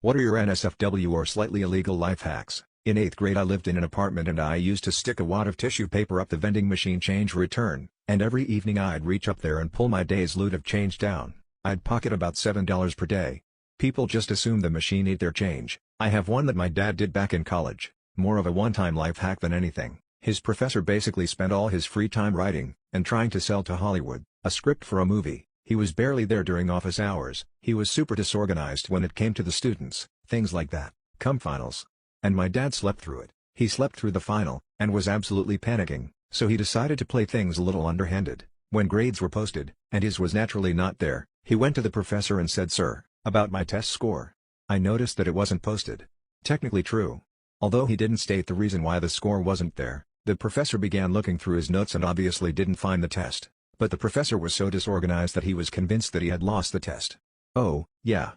What are your NSFW or slightly illegal life hacks? In 8th grade I lived in an apartment and I used to stick a wad of tissue paper up the vending machine change return, and every evening I'd reach up there and pull my day's loot of change down. I'd pocket about $7 per day. People just assume the machine ate their change. I have one that my dad did back in college, more of a one-time life hack than anything. His professor basically spent all his free time writing, and trying to sell to Hollywood, a script for a movie. He was barely there during office hours. He was super disorganized when it came to the students, things like that, come finals. And my dad slept through it. He slept through the final, and was absolutely panicking, so he decided to play things a little underhanded. When grades were posted, and his was naturally not there, he went to the professor and said, "Sir, about my test score. I noticed that it wasn't posted." Technically true. Although he didn't state the reason why the score wasn't there, the professor began looking through his notes and obviously didn't find the test. But the professor was so disorganized that he was convinced that he had lost the test. "Oh, yeah,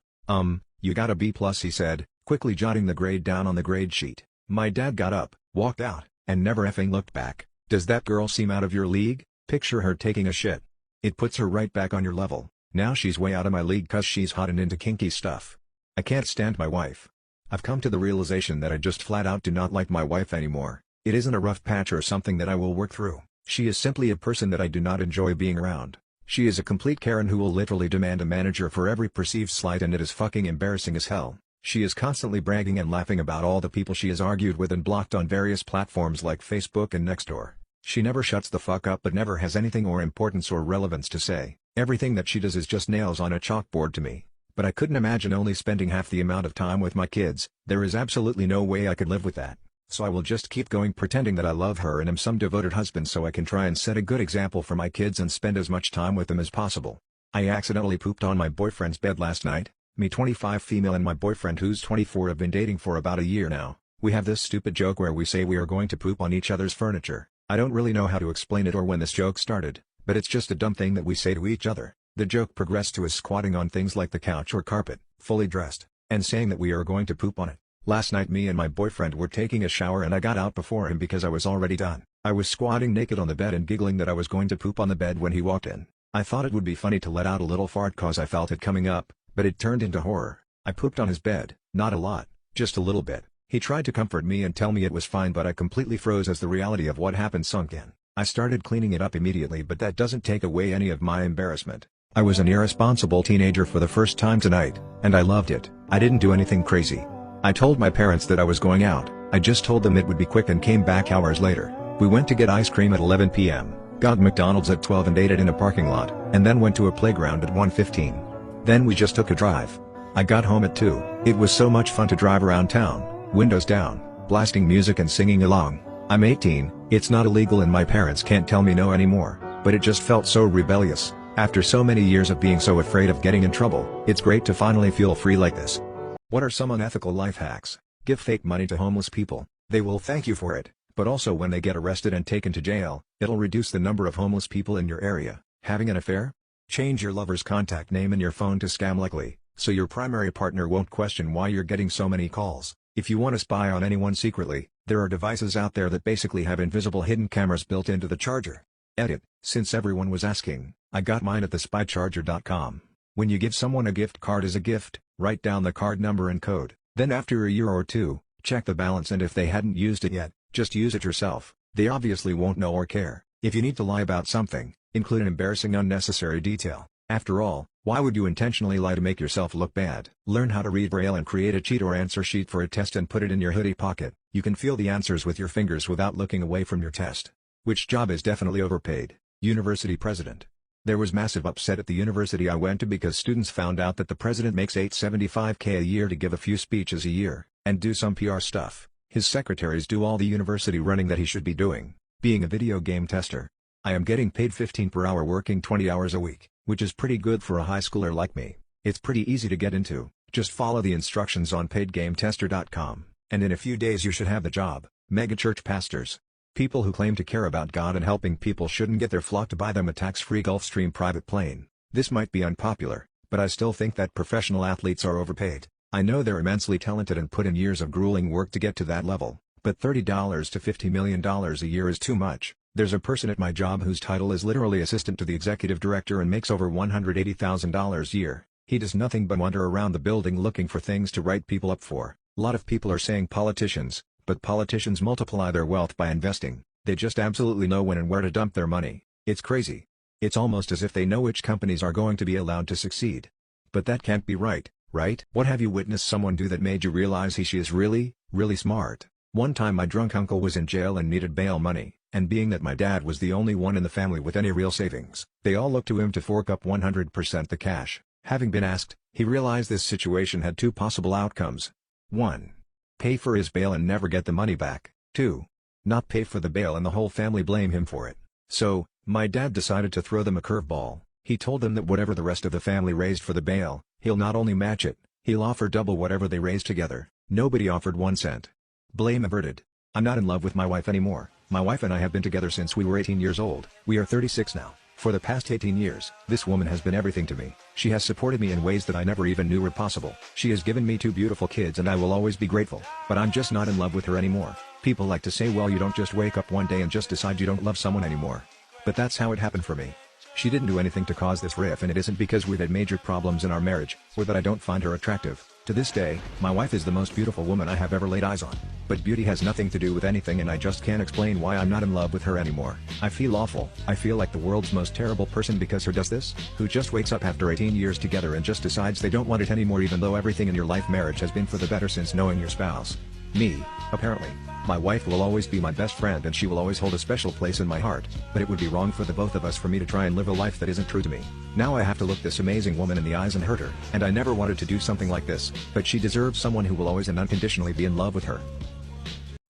you got a B+" he said, quickly jotting the grade down on the grade sheet. My dad got up, walked out, and never effing looked back. Does that girl seem out of your league? Picture her taking a shit. It puts her right back on your level. Now she's way out of my league cause she's hot and into kinky stuff. I can't stand my wife. I've come to the realization that I just flat out do not like my wife anymore. It isn't a rough patch or something that I will work through. She is simply a person that I do not enjoy being around. She is a complete Karen who will literally demand a manager for every perceived slight, and it is fucking embarrassing as hell. She is constantly bragging and laughing about all the people she has argued with and blocked on various platforms like Facebook and Nextdoor. She never shuts the fuck up but never has anything or importance or relevance to say. Everything that she does is just nails on a chalkboard to me. But I couldn't imagine only spending half the amount of time with my kids. There is absolutely no way I could live with that. So I will just keep going pretending that I love her and am some devoted husband so I can try and set a good example for my kids and spend as much time with them as possible. I accidentally pooped on my boyfriend's bed last night. Me 25 female and my boyfriend who's 24 have been dating for about a year now. We have this stupid joke where we say we are going to poop on each other's furniture. I don't really know how to explain it or when this joke started, but it's just a dumb thing that we say to each other. The joke progressed to us squatting on things like the couch or carpet, fully dressed, and saying that we are going to poop on it. Last night me and my boyfriend were taking a shower and I got out before him because I was already done. I was squatting naked on the bed and giggling that I was going to poop on the bed when he walked in. I thought it would be funny to let out a little fart cause I felt it coming up, but it turned into horror. I pooped on his bed, not a lot, just a little bit. He tried to comfort me and tell me it was fine but I completely froze as the reality of what happened sunk in. I started cleaning it up immediately but that doesn't take away any of my embarrassment. I was an irresponsible teenager for the first time tonight, and I loved it. I didn't do anything crazy. I told my parents that I was going out. I just told them it would be quick and came back hours later. We went to get ice cream at 11 p.m., got McDonald's at 12 and ate it in a parking lot, and then went to a playground at 1:15. Then we just took a drive. I got home at 2. It was so much fun to drive around town, windows down, blasting music and singing along. I'm 18, it's not illegal and my parents can't tell me no anymore, but it just felt so rebellious. After so many years of being so afraid of getting in trouble, it's great to finally feel free like this. What are some unethical life hacks? Give fake money to homeless people. They will thank you for it, but also when they get arrested and taken to jail, it'll reduce the number of homeless people in your area. Having an affair? Change your lover's contact name in your phone to scam likely, so your primary partner won't question why you're getting so many calls. If you want to spy on anyone secretly, there are devices out there that basically have invisible hidden cameras built into the charger. Edit, since everyone was asking, I got mine at thespycharger.com. When you give someone a gift card as a gift, write down the card number and code. Then after a year or two, check the balance and if they hadn't used it yet, just use it yourself. They obviously won't know or care. If you need to lie about something, include an embarrassing unnecessary detail. After all, why would you intentionally lie to make yourself look bad? Learn how to read Braille and create a cheat or answer sheet for a test and put it in your hoodie pocket. You can feel the answers with your fingers without looking away from your test. Which job is definitely overpaid? University president. There was massive upset at the university I went to because students found out that the president makes $875K a year to give a few speeches a year, and do some PR stuff. His secretaries do all the university running that he should be doing, being a video game tester. I am getting paid $15 per hour working 20 hours a week, which is pretty good for a high schooler like me. It's pretty easy to get into, just follow the instructions on paidgametester.com, and in a few days you should have the job. Megachurch pastors. People who claim to care about God and helping people shouldn't get their flock to buy them a tax-free Gulfstream private plane. This might be unpopular, but I still think that professional athletes are overpaid. I know they're immensely talented and put in years of grueling work to get to that level, but $30 to $50 million a year is too much. There's a person at my job whose title is literally assistant to the executive director and makes over $180,000 a year. He does nothing but wander around the building looking for things to write people up for. Lot of people are saying politicians, but politicians multiply their wealth by investing. They just absolutely know when and where to dump their money. It's crazy. It's almost as if they know which companies are going to be allowed to succeed. But that can't be right, right? What have you witnessed someone do that made you realize she is really, really smart? One time my drunk uncle was in jail and needed bail money, and being that my dad was the only one in the family with any real savings, they all looked to him to fork up 100% the cash. Having been asked, he realized this situation had two possible outcomes. 1. Pay for his bail and never get the money back. 2. Not pay for the bail and the whole family blame him for it. So, my dad decided to throw them a curveball. He told them that whatever the rest of the family raised for the bail, he'll not only match it, he'll offer double whatever they raised together. Nobody offered 1 cent. Blame averted. I'm not in love with my wife anymore. My wife and I have been together since we were 18 years old. We are 36 now. For the past 18 years, this woman has been everything to me. She has supported me in ways that I never even knew were possible. She has given me 2 beautiful kids and I will always be grateful. But I'm just not in love with her anymore. People like to say, well, you don't just wake up one day and just decide you don't love someone anymore. But that's how it happened for me. She didn't do anything to cause this rift, and it isn't because we've had major problems in our marriage, or that I don't find her attractive. To this day, my wife is the most beautiful woman I have ever laid eyes on. But beauty has nothing to do with anything, and I just can't explain why I'm not in love with her anymore. I feel awful. I feel like the world's most terrible person because her does this, who just wakes up after 18 years together and just decides they don't want it anymore, even though everything in your life marriage has been for the better since knowing your spouse. Me, apparently. My wife will always be my best friend and she will always hold a special place in my heart, but it would be wrong for the both of us for me to try and live a life that isn't true to me. Now I have to look this amazing woman in the eyes and hurt her, and I never wanted to do something like this, but she deserves someone who will always and unconditionally be in love with her.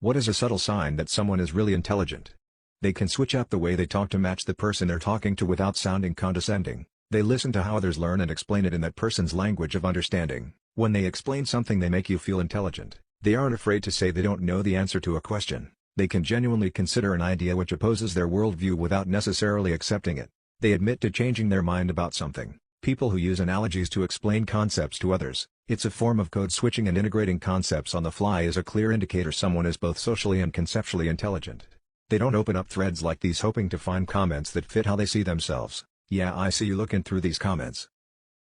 What is a subtle sign that someone is really intelligent? They can switch up the way they talk to match the person they're talking to without sounding condescending. They listen to how others learn and explain it in that person's language of understanding. When they explain something, they make you feel intelligent. They aren't afraid to say they don't know the answer to a question. They can genuinely consider an idea which opposes their worldview without necessarily accepting it. They admit to changing their mind about something. People who use analogies to explain concepts to others, it's a form of code switching, and integrating concepts on the fly is a clear indicator someone is both socially and conceptually intelligent. They don't open up threads like these hoping to find comments that fit how they see themselves. Yeah, I see you looking through these comments.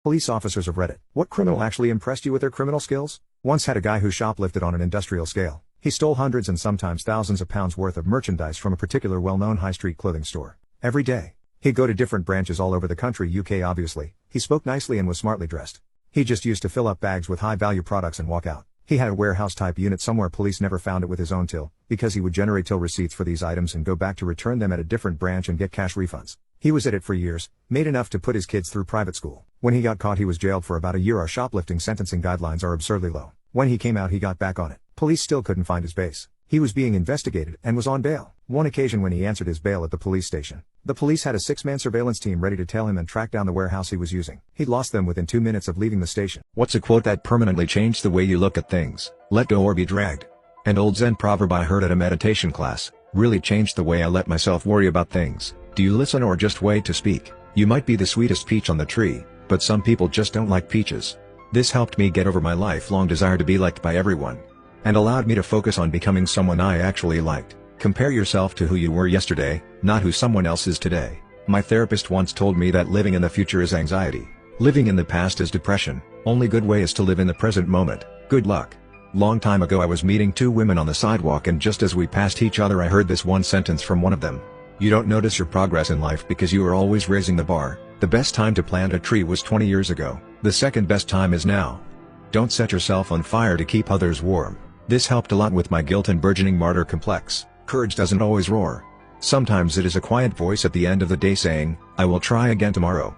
Police officers of Reddit. What criminal actually impressed you with their criminal skills? Once had a guy who shoplifted on an industrial scale. He stole hundreds and sometimes thousands of pounds worth of merchandise from a particular well-known high street clothing store. Every day. He'd go to different branches all over the country, UK obviously. He spoke nicely and was smartly dressed. He just used to fill up bags with high-value products and walk out. He had a warehouse-type unit somewhere. Police never found it with his own till, because he would generate till receipts for these items and go back to return them at a different branch and get cash refunds. He was at it for years, made enough to put his kids through private school. When he got caught, he was jailed for about a year. Our shoplifting sentencing guidelines are absurdly low. When he came out, he got back on it. Police still couldn't find his base. He was being investigated and was on bail. One occasion when he answered his bail at the police station, the police had a 6-man surveillance team ready to tail him and track down the warehouse he was using. He'd lost them within 2 minutes of leaving the station. What's a quote that permanently changed the way you look at things? Let go or be dragged. An old Zen proverb I heard at a meditation class really changed the way I let myself worry about things. Do you listen or just wait to speak? You might be the sweetest peach on the tree, but some people just don't like peaches. This helped me get over my lifelong desire to be liked by everyone, and allowed me to focus on becoming someone I actually liked. Compare yourself to who you were yesterday, not who someone else is today. My therapist once told me that living in the future is anxiety. Living in the past is depression. Only good way is to live in the present moment. Good luck. Long time ago I was meeting 2 women on the sidewalk, and just as we passed each other I heard this one sentence from one of them. You don't notice your progress in life because you are always raising the bar. The best time to plant a tree was 20 years ago. The second best time is now. Don't set yourself on fire to keep others warm. This helped a lot with my guilt and burgeoning martyr complex. Courage doesn't always roar. Sometimes it is a quiet voice at the end of the day saying, I will try again tomorrow.